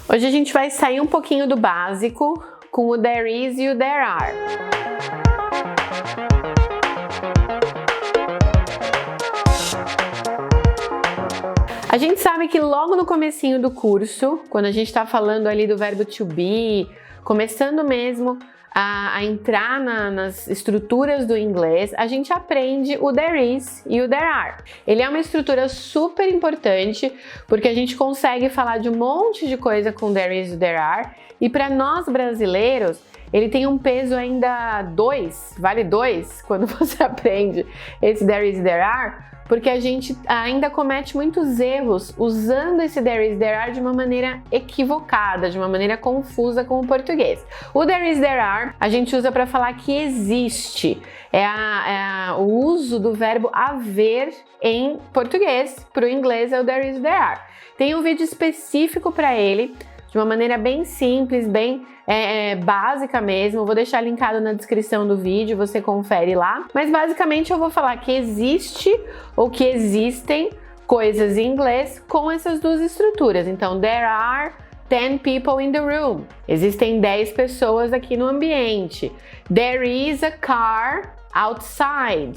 Hoje a gente vai sair um pouquinho do básico com o there is e o there are. A gente sabe que logo no comecinho do curso, quando a gente está falando ali do verbo to be, começando mesmo a entrar nas estruturas do inglês, a gente aprende o there is e o there are. Ele é uma estrutura super importante porque a gente consegue falar de um monte de coisa com there is e there are, e para nós brasileiros ele tem um peso ainda 2, vale 2 quando você aprende esse there is e there are, porque a gente ainda comete muitos erros usando esse there is, there are de uma maneira equivocada, de uma maneira confusa com o português. O there is, there are a gente usa para falar que existe, o uso do verbo haver em português, para o inglês é o there is, there are. Tem um vídeo específico para ele, de uma maneira bem simples, bem básica mesmo. Vou deixar linkado na descrição do vídeo, você confere lá. Mas basicamente eu vou falar que existe ou que existem coisas em inglês com essas duas estruturas. Então, there are 10 people in the room. Existem 10 pessoas aqui no ambiente. There is a car outside.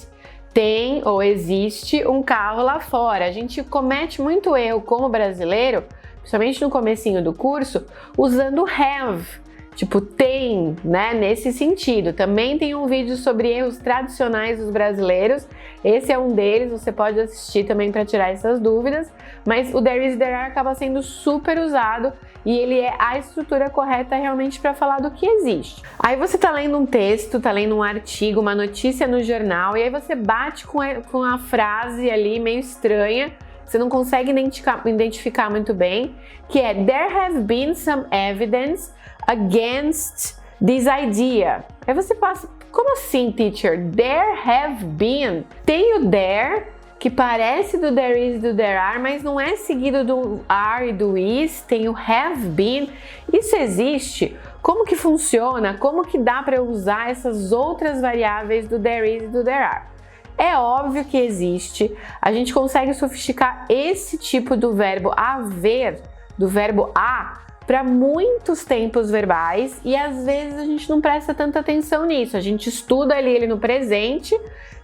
Tem ou existe um carro lá fora. A gente comete muito erro como brasileiro, principalmente no comecinho do curso, usando have, tipo tem, né, nesse sentido. Também tem um vídeo sobre erros tradicionais dos brasileiros, esse é um deles, você pode assistir também para tirar essas dúvidas, mas o there is, there are acaba sendo super usado e ele é a estrutura correta realmente para falar do que existe. Aí você tá lendo um texto, tá lendo um artigo, uma notícia no jornal, e aí você bate com a frase ali meio estranha, você não consegue identificar muito bem, que é there have been some evidence against this idea. Aí você passa, como assim, teacher? There have been. Tem o there, que parece do there is e do there are, mas não é seguido do are e do is, tem o have been. Isso existe? Como que funciona? Como que dá para usar essas outras variáveis do there is e do there are? É óbvio que existe, a gente consegue sofisticar esse tipo do verbo haver, do verbo a, para muitos tempos verbais e às vezes a gente não presta tanta atenção nisso. A gente estuda ali ele no presente,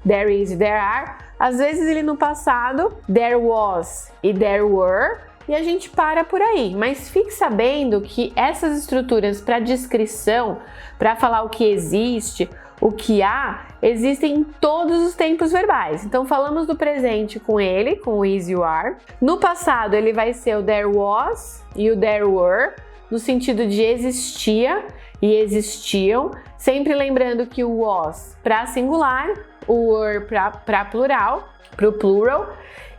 there is e there are, às vezes ele no passado, there was e there were, e a gente para por aí. Mas fique sabendo que essas estruturas para descrição, para falar o que existe, o que há, existem em todos os tempos verbais. Então falamos do presente com ele, com o is e o are. No passado ele vai ser o there was e o there were, no sentido de existia e existiam, sempre lembrando que o was para singular, o were para plural, para o plural.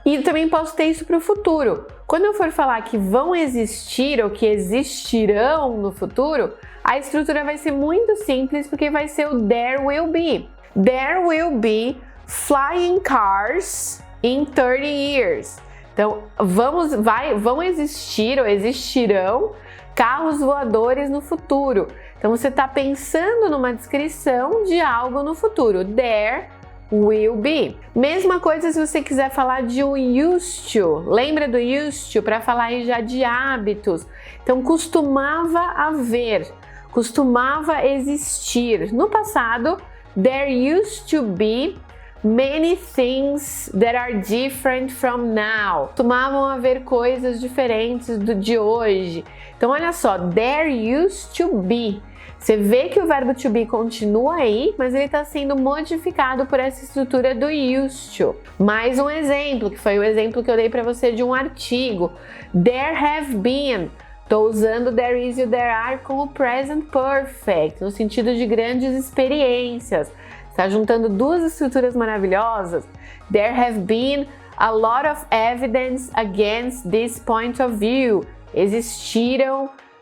E também posso ter isso para o futuro. Quando eu for falar que vão existir ou que existirão no futuro, a estrutura vai ser muito simples porque vai ser o there will be. There will be flying cars in 30 years. Então, vão existir ou existirão carros voadores no futuro. Então, você está pensando numa descrição de algo no futuro. There will be. Mesma coisa se você quiser falar de um used to. Lembra do used to para falar aí já de hábitos. Então, costumava haver, costumava existir. No passado, there used to be many things that are different from now. Costumavam haver coisas diferentes de hoje. Então, olha só, there used to be. Você vê que o verbo to be continua aí, mas ele está sendo modificado por essa estrutura do used to. Mais um exemplo, que foi o exemplo que eu dei para você de um artigo. There have been. Estou usando there is e o there are com o present perfect, no sentido de grandes experiências. Está juntando duas estruturas maravilhosas. There have been a lot of evidence against this point of view.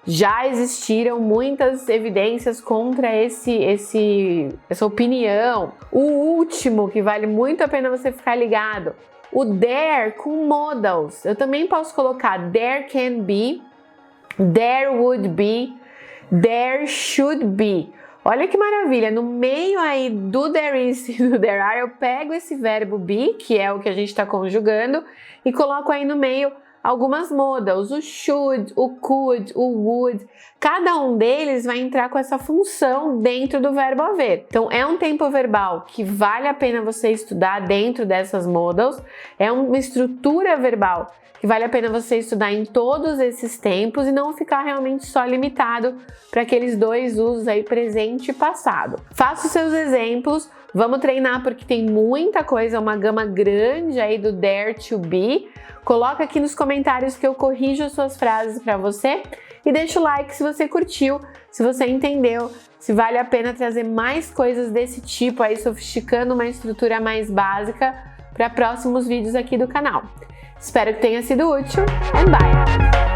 Já existiram muitas evidências contra essa opinião. O último, que vale muito a pena você ficar ligado, o there com modals. Eu também posso colocar there can be, there would be, there should be. Olha que maravilha, no meio aí do there is e do there are, eu pego esse verbo be, que é o que a gente está conjugando, e coloco aí no meio algumas modals, o should, o could, o would. Cada um deles vai entrar com essa função dentro do verbo haver. Então, é um tempo verbal que vale a pena você estudar dentro dessas modals, é uma estrutura verbal que vale a pena você estudar em todos esses tempos e não ficar realmente só limitado para aqueles dois usos aí, presente e passado. Faça os seus exemplos, vamos treinar porque tem muita coisa, uma gama grande aí do dare to be. Coloca aqui nos comentários que eu corrijo as suas frases para você e deixa o like se você curtiu, se você entendeu, se vale a pena trazer mais coisas desse tipo aí, sofisticando uma estrutura mais básica para próximos vídeos aqui do canal. Espero que tenha sido útil and bye!